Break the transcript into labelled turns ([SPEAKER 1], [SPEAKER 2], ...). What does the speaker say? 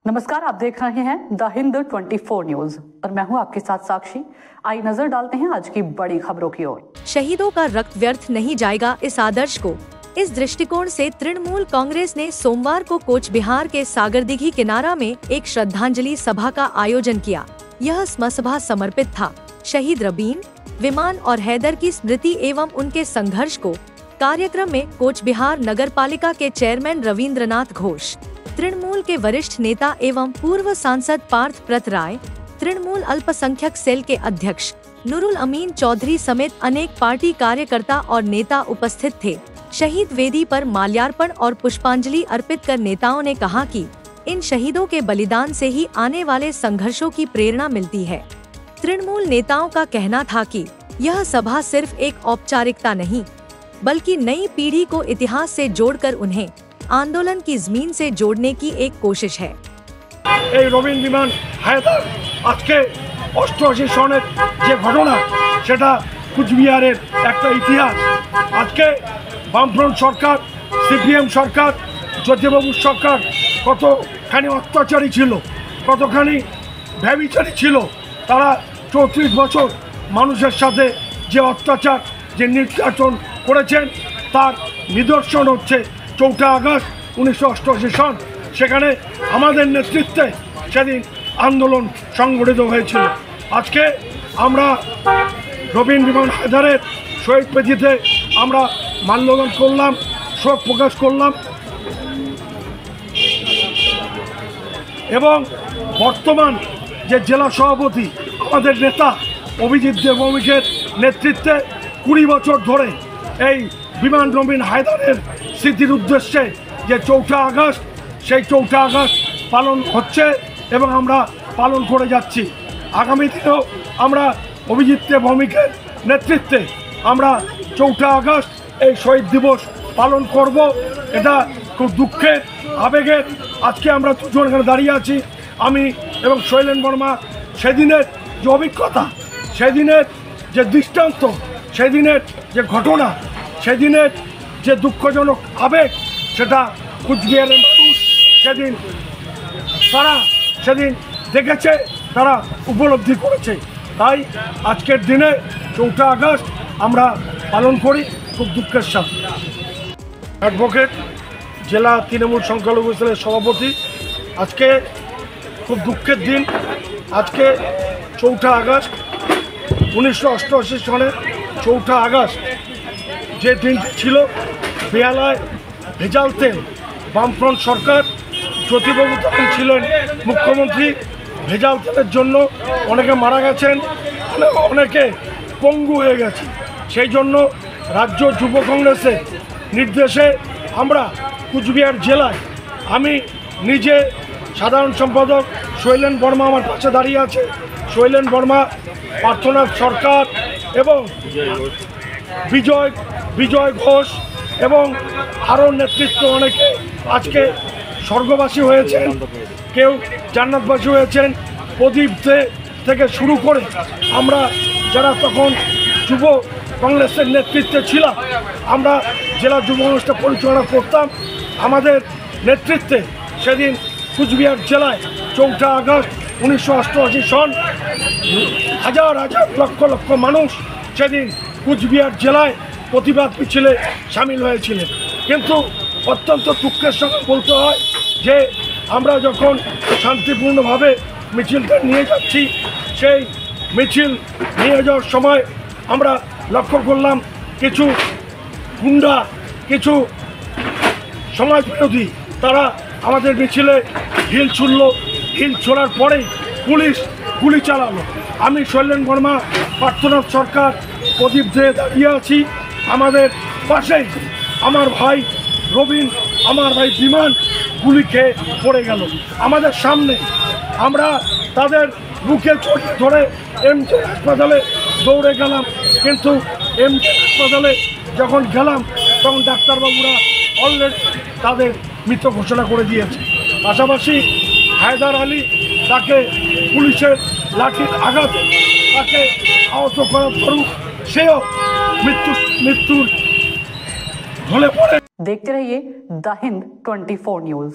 [SPEAKER 1] नमस्कार, आप देख रहे हैं द हिंद 24 न्यूज और मैं हूं आपके साथ साक्षी। आई नजर डालते हैं आज की बड़ी खबरों की ओर।
[SPEAKER 2] शहीदों का रक्त व्यर्थ नहीं जाएगा, इस आदर्श को इस दृष्टिकोण से तृणमूल कांग्रेस ने सोमवार को कोच बिहार के सागरदिघी किनारा में एक श्रद्धांजलि सभा का आयोजन किया। यह सभा समर्पित था शहीद रबीन, विमान और हैदर की स्मृति एवं उनके संघर्ष को। कार्यक्रम में कोच बिहार नगर पालिका के चेयरमैन रविंद्रनाथ घोष, तृणमूल के वरिष्ठ नेता एवं पूर्व सांसद पार्थ प्रत राय, तृणमूल अल्पसंख्यक सेल के अध्यक्ष नुरुल अमीन चौधरी समेत अनेक पार्टी कार्यकर्ता और नेता उपस्थित थे। शहीद वेदी पर माल्यार्पण और पुष्पांजलि अर्पित कर नेताओं ने कहा कि इन शहीदों के बलिदान से ही आने वाले संघर्षों की प्रेरणा मिलती है। तृणमूल नेताओं का कहना था कि यह सभा सिर्फ एक औपचारिकता नहीं, बल्कि नई पीढ़ी को इतिहास से जोड़कर उन्हें आंदोलन की जमीन से जोड़ने की एक कोशिश है।
[SPEAKER 3] रबीन विमान हायदार आज के 88 सনের যে ঘটনা সেটা কুচবিহারের একটা ইতিহাস। আজকে বামফ্রন্ট সরকার, সিপিএম সরকার, জ্যোতিবাবুর সরকার কতখানি অত্যাচারী ছিল, কতখানি ব্যভিচারী ছিল। তারা 34 বছর মানুষের সাথে যে অত্যাচার, যে নির্যাতন করেছেন তার নিদর্শন হচ্ছে 4 আগস্ট 1988 সন। সেখানে আমাদের নেতৃত্বে সেদিন আন্দোলন সংগঠিত হয়েছিল। আজকে আমরা রবীন বিমান হায়দারের শহীদ বেদিতে আমরা মাল্যদান করলাম, শোক প্রকাশ করলাম এবং বর্তমান যে জেলা সভাপতি আমাদের নেতা অভিজিৎ দেবভৌমিকের নেতৃত্বে 20 বছর ধরে এই বিমান রবীন হায়দারের স্মৃতির উদ্দেশ্যে যে 4 আগস্ট, সেই 4 আগস্ট পালন হচ্ছে এবং আমরা পালন করে যাচ্ছি। আগামী দিনেও আমরা অভিজিৎ ভৌমিকের নেতৃত্বে আমরা 4 আগস্ট এই শহীদ দিবস পালন করব। এটা খুব দুঃখের, আবেগের। আজকে আমরা দুজন এখানে দাঁড়িয়ে আছি, আমি এবং শৈলেন বর্মা। সেদিনের যে অভিজ্ঞতা, সেদিনের যে দৃষ্টান্ত, সেদিনের যে ঘটনা, সেদিনের যে দুঃখজনক আবেগ, সেটা কুচবিহারের মানুষ সেদিন দেখেছে, তারা উপলব্ধি করেছে। তাই আজকের দিনে 4 আগস্ট আমরা পালন করি খুব দুঃখের সাথে। অ্যাডভোকেট, জেলা তৃণমূল সংখ্যালঘু সেলের সভাপতি। আজকে খুব দুঃখের দিন। আজকে 4 আগস্ট 1988 সনে 4 আগস্ট যে দিনটি ছিল, বেহালায় ভেজাল তেল। বামফ্রন্ট সরকার, জ্যোতিবাবু তখন ছিলেন মুখ্যমন্ত্রী। ভেজাল তেলের জন্য অনেকে মারা গেছেন, অনেকে পঙ্গু হয়ে গেছে। সেই জন্য রাজ্য যুব কংগ্রেসের নির্দেশে আমরা কুচবিহার জেলায়, আমি নিজে সাধারণ সম্পাদক শৈলেন বর্মা আমার পাশে দাঁড়িয়ে আছে, শৈলেন বর্মা, পার্থনাথ সরকার এবং বিজয় ঘোষ এবং আরও নেতৃত্ব অনেকে আজকে স্বর্গবাসী হয়েছেন, কেউ জান্নাতবাসী হয়েছেন। প্রদীপ থেকে শুরু করে আমরা যারা তখন যুব কংগ্রেসের নেতৃত্বে ছিলাম, আমরা জেলা যুব কংগ্রেসটা পরিচালনা করতাম। আমাদের নেতৃত্বে সেদিন কুচবিহার জেলায় 4 আগস্ট 1988 সন হাজার হাজার লক্ষ লক্ষ মানুষ সেদিন কুচবিহার জেলায় প্রতিবাদ মিছিলে সামিল হয়েছিলেন। কিন্তু অত্যন্ত দুঃখের সঙ্গে বলতে হয় যে আমরা যখন শান্তিপূর্ণভাবে মিছিলটা নিয়ে যাচ্ছি, সেই মিছিল নিয়ে যাওয়ার সময় আমরা লক্ষ্য করলাম কিছু গুন্ডা, কিছু সমাজবিরোধী, তারা আমাদের মিছিলে ঢিল ছুড়ল। ঢিল ছোড়ার পরেই পুলিশ গুলি চালালো। আমি শৈলেন বর্মা, পার্থনাথ সরকার, প্রদীপ দে দাঁড়িয়ে আছি। আমাদের পাশেই আমার ভাই রবীন, আমার ভাই বিমান গুলি খেয়ে পড়ে গেল আমাদের সামনে। আমরা তাদের বুকে চড়িয়ে ধরে এমজে হাসপাতালে দৌড়ে গেলাম, কিন্তু এমজে হাসপাতালে যখন গেলাম তখন ডাক্তারবাবুরা অলরেডি তাদের মৃত ঘোষণা করে দিয়েছে। পাশাপাশি হায়দার আলী, তাকে পুলিশের লাঠির আঘাতে তাকে আহত করার পরেও সেও মৃত্যুর ঢলে পড়ে।
[SPEAKER 1] देखते रहिए द हिंद 24 न्यूज।